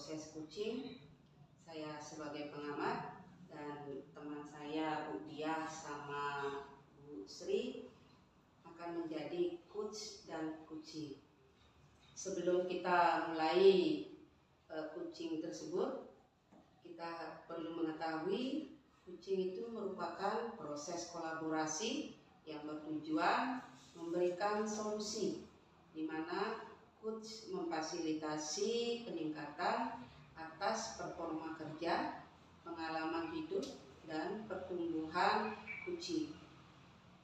proses coaching. Saya sebagai pengamat dan teman saya Bu Diah sama Bu Sri akan menjadi coach dan coaching. Sebelum kita mulai coaching tersebut, kita perlu mengetahui coaching itu merupakan proses kolaborasi yang bertujuan memberikan solusi, di mana coach memfasilitasi peningkatan atas performa kerja, pengalaman hidup, dan pertumbuhan coaching,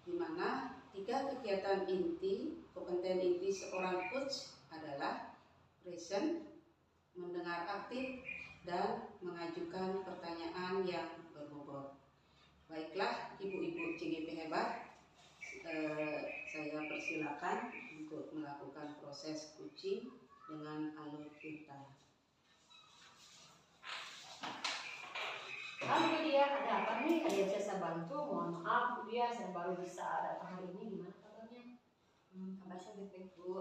di mana 3 kegiatan inti, kompeten inti seorang coach adalah present, mendengar aktif, dan mengajukan pertanyaan yang berbobot. Baiklah ibu-ibu CGP hebat, saya persilakan untuk melakukan proses coaching dengan alur kita. Halo Bu Dia, ada apa nih? Ada yang saya bantu? Mohon maaf Bu Dia, saya baru bisa datang hari ini. Gimana kabarnya? Kabar saya baik-baik Bu.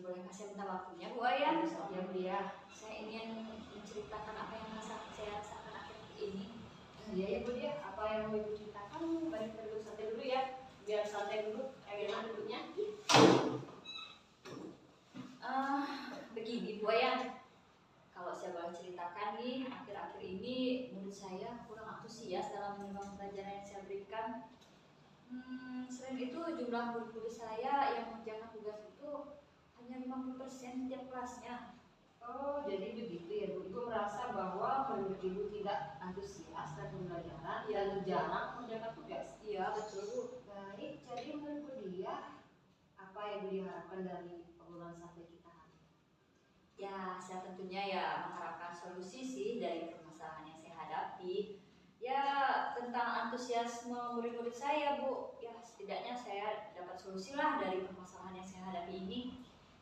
Boleh kasih minta waktunya Bu ya? Ya Bu Dia. Saya ingin menceritakan apa yang saya rasakan akhir ini. Iya ya Bu Dia, apa yang mau Ibu ceritakan? Balik dulu, santai dulu ya. Biar santai dulu, enak dulunya. Begini Bu ya, kalau saya boleh ceritakan nih, akhir-akhir ini menurut saya kurang antusias dalam menerima pelajaran yang saya berikan. Selain itu jumlah guru-guru saya yang mengerjakan tugas itu hanya 50% setiap kelasnya. Oh, jadi begitu ya Bu. Ibu merasa bahwa menurut Ibu tidak antusias dan pembelajaran dan jarang mengerjakan tugas. Iya betul Bu. Baik, jadi menurut Bu Dia, apa yang Bu Dia harapkan dari obrolan santai kita hari ini? Ya, saya tentunya ya mengharapkan solusi sih dari permasalahan yang saya hadapi. Ya, tentang antusiasme murid-murid saya Bu. Ya, setidaknya saya dapat solusi lah dari permasalahan yang saya hadapi ini.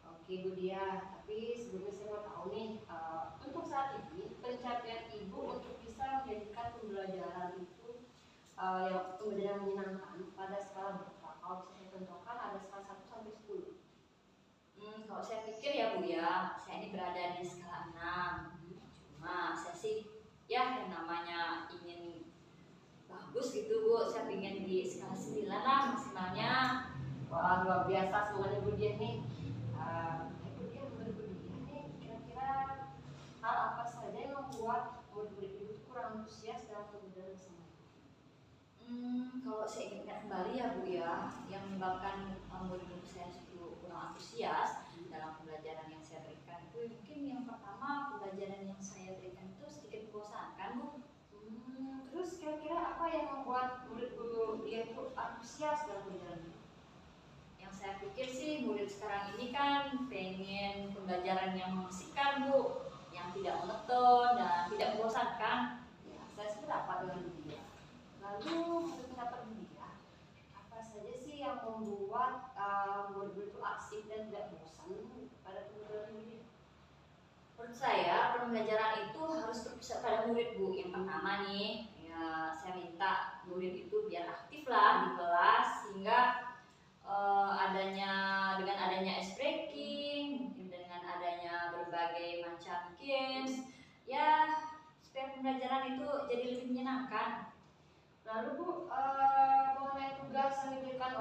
Oke Bu Dia, tapi sebelumnya saya mau tahu nih, untuk saat ini pencapaian Ibu untuk bisa menjadikan pembelajaran itu yang pembelajaran menyenangkan pada skala berapa? Kalau bisa saya contohkan ada skala 1 sampai 10. Kalau saya pikir ya Bu ya, saya ini berada di skala 6. Cuma saya sih ya yang namanya ingin bagus gitu Bu, saya ingin di skala 9 lah maksimalnya. Wah, luar biasa semuanya Bu Dia nih. Bu Dia, menurut Bu Dia nih, kira-kira hal apa saja yang membuat murid-murid itu kurang antusias dalam pembelajaran bersama? Kalau saya ingat kembali ya Bu ya, yang menyebabkan murid-murid saya itu kurang antusias dalam pembelajaran yang saya berikan itu mungkin yang pertama, pembelajaran yang saya berikan itu sedikit membosankan Bu. Terus kira-kira apa yang membuat murid Bu Dia itu antusias dalam pembelajaran? Yang saya pikir sih murid sekarang ini kan pengen pembelajaran yang mengasihkan Bu, yang tidak monoton dan tidak membosankan. Ya, saya sependapat dengan Bu Dia. Lalu menurut pendapat Bu Dia, apa saja sih yang membuat murid-murid itu asik dan tidak bosan pada pembelajaran Bu Dia? Menurut saya pembelajaran itu harus berpusat pada murid Bu. Yang pertama nih, ya saya minta murid itu biar aktif lah di kelas sehingga dengan adanya ice breaking, dengan adanya berbagai macam games, ya supaya pembelajaran itu jadi lebih menyenangkan. Lalu Bu, mengenai tugas yang diberikan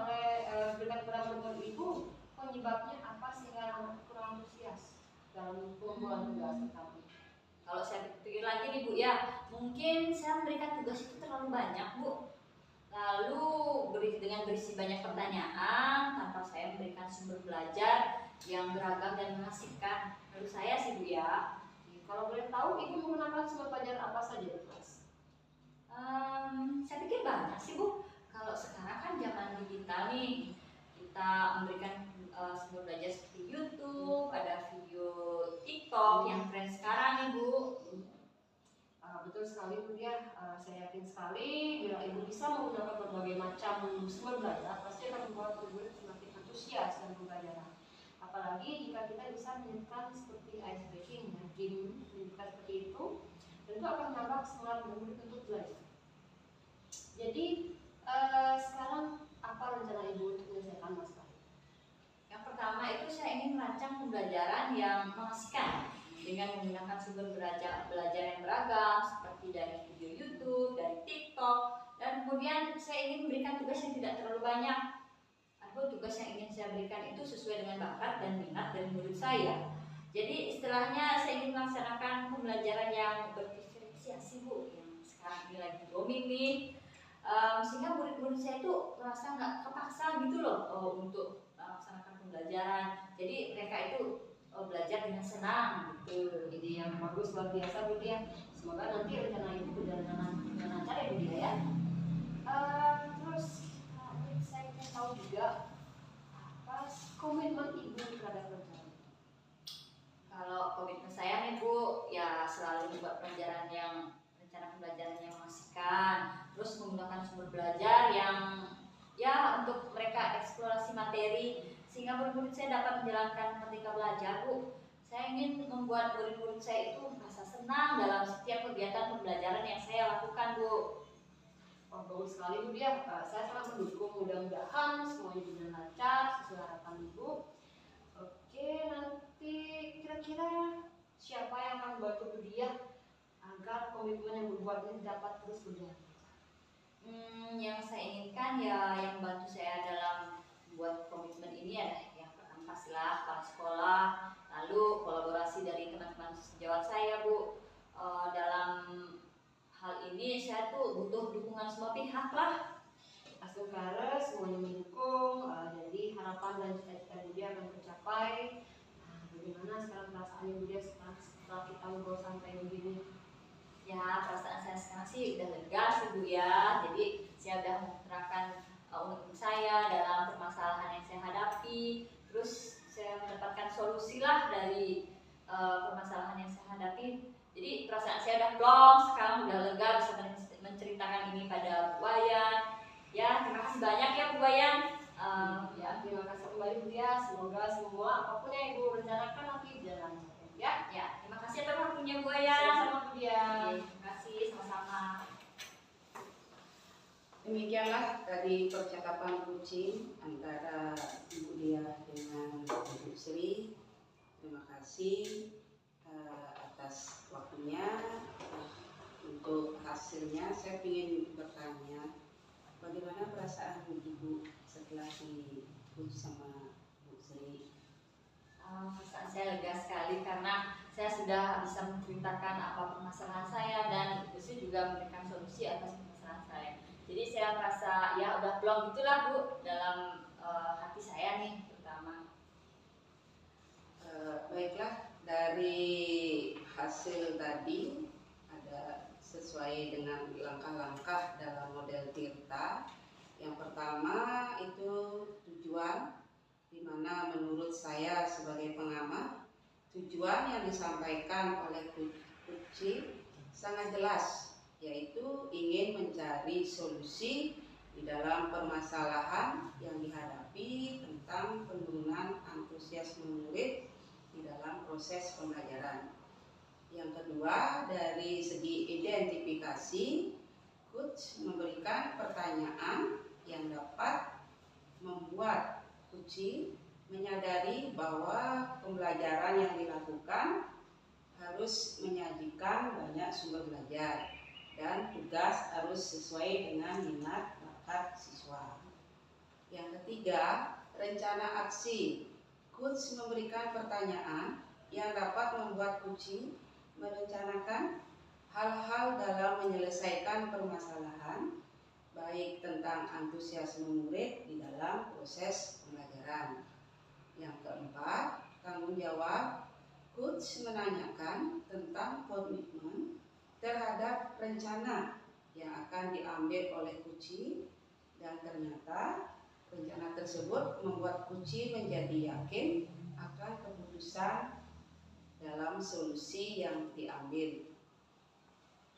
kepada murid-murid Ibu, penyebabnya apa sehingga anak kurang antusias dalam pembuatan tugas pertama? Kalau saya pikir lagi nih Bu ya, mungkin saya memberikan tugas itu terlalu banyak Bu. Lalu dengan berisi banyak pertanyaan tanpa saya memberikan sumber belajar yang beragam dan mengasihkan. Menurut saya sih Bu ya. Kalau boleh tahu Ibu menggunakan sumber pelajaran apa saja di kelas? Saya pikir banyak sih Bu. Kalau sekarang kan zaman digital nih, kita memberikan sumber belajar seperti YouTube, ada video TikTok yang tren sekarang nih Bu. Betul sekali Bu Dia, saya yakin sekali bila Ibu bisa menggunakan berbagai macam sumber belajar pasti akan membuat murid semakin antusias dalam pembelajaran. Apalagi jika kita bisa menyebutkan seperti ice breaking, game menyebutkan seperti itu, tentu akan menambah semangat murid untuk belajar. Jadi sekarang apa rencana Ibu untuk menyelesaikan masalah? Yang pertama itu saya ingin merancang pembelajaran yang mengasihkan. dengan menggunakan sumber belajar yang beragam seperti dari video YouTube, dari TikTok, dan kemudian saya ingin memberikan tugas yang tidak terlalu banyak. Atau tugas yang ingin saya berikan itu sesuai dengan bakat dan minat dari murid saya. Jadi istilahnya saya ingin melaksanakan pembelajaran yang berdiferensiasi Bu, yang sekarang ini lagi booming nih. Sehingga murid-murid saya itu merasa nggak kepaksa gitu loh untuk melaksanakan pembelajaran. Jadi mereka itu belajar dengan senang gitu. Ide yang bagus, luar biasa Bu Dia. Semoga nanti rencana Ibu berjalan dengan lancar ya Bu Dia ya. Terus saya ingin tahu juga apa komitmen Ibu terhadap rencana. Kalau komitmen saya nih Bu, ya selalu membuat rencana pembelajaran yang mengasihkan, terus menggunakan sumber belajar yang ya untuk mereka eksplorasi materi sehingga murid-murid saya dapat menjalankan merdeka belajar Bu. Saya ingin membuat murid-murid saya itu merasa senang dalam setiap kegiatan pembelajaran yang saya lakukan Bu. Oh, bagus sekali Bu Dia. Saya sangat mendukung, mudah-mudahan semuanya berjalan lancar sesuai harapan Ibu. Oke, nanti kira-kira siapa yang akan membantu Bu Dia agar komitmen yang berbuat ini dapat terus berjalan? Yang saya inginkan ya yang membantu saya dalam buat komitmen ini adalah yang pertama pastilah kepala sekolah, lalu kolaborasi dari teman-teman sejawat saya Bu. Dalam hal ini saya tuh butuh dukungan semua pihak lah. Asal semuanya mendukung, jadi harapan dan cita-cita Bu Dia akan tercapai. Bagaimana sekarang perasaannya Bu Dia setelah kita ngobrol sampai begini? Ya perasaan saya sekarang sih udah lega sih Bu ya. Jadi saya udah mengutarakan unek-unek saya dalam permasalahan yang saya hadapi. Terus saya mendapatkan solusi lah dari permasalahan yang saya hadapi. Jadi perasaan saya udah plong, sekarang udah lega bisa menceritakan ini pada Bu Wayan. Ya terima kasih banyak ya Bu Wayan. Ya, terima kasih kembali Bu Dia. Semoga semua apapun yang Ibu rencanakan nanti jalan. Ya, Terima kasih atas waktunya Bu Wayan. sama-sama Bu Dia. Terima kasih sama-sama. Demikianlah tadi percakapan kucing antara Ibu Dia dengan Ibu Sri. Terima kasih atas waktunya. Untuk hasilnya saya ingin bertanya, bagaimana perasaan Ibu setelah dipuji sama Bu Sri? Perasaan saya lega sekali karena saya sudah bisa menceritakan apa permasalahan saya dan Ibu Sri juga memberikan solusi atas permasalahan saya. Jadi saya merasa ya udah plong gitulah Bu dalam hati saya nih terutama. Baiklah, dari hasil tadi ada sesuai dengan langkah-langkah dalam model Tirta. Yang pertama itu tujuan, di mana menurut saya sebagai pengamat tujuan yang disampaikan oleh kucing sangat jelas, yaitu ingin mencari solusi di dalam permasalahan yang dihadapi tentang penurunan antusiasme murid di dalam proses pembelajaran. Yang kedua, dari segi identifikasi, coach memberikan pertanyaan yang dapat membuat kucing menyadari bahwa pembelajaran yang dilakukan harus menyajikan banyak sumber belajar dan tugas harus sesuai dengan minat bakat siswa. Yang ketiga, rencana aksi. Coach memberikan pertanyaan yang dapat membuat kucing merencanakan hal-hal dalam menyelesaikan permasalahan, baik tentang antusiasme murid di dalam proses pembelajaran. Yang keempat, tanggung jawab. Coach menanyakan tentang komitmen terhadap rencana yang akan diambil oleh kucing, dan ternyata rencana tersebut membuat kucing menjadi yakin akan keputusan dalam solusi yang diambil.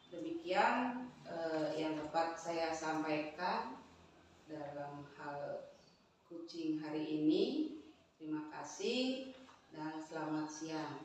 Demikian yang dapat saya sampaikan dalam hal kucing hari ini. Terima kasih dan selamat siang.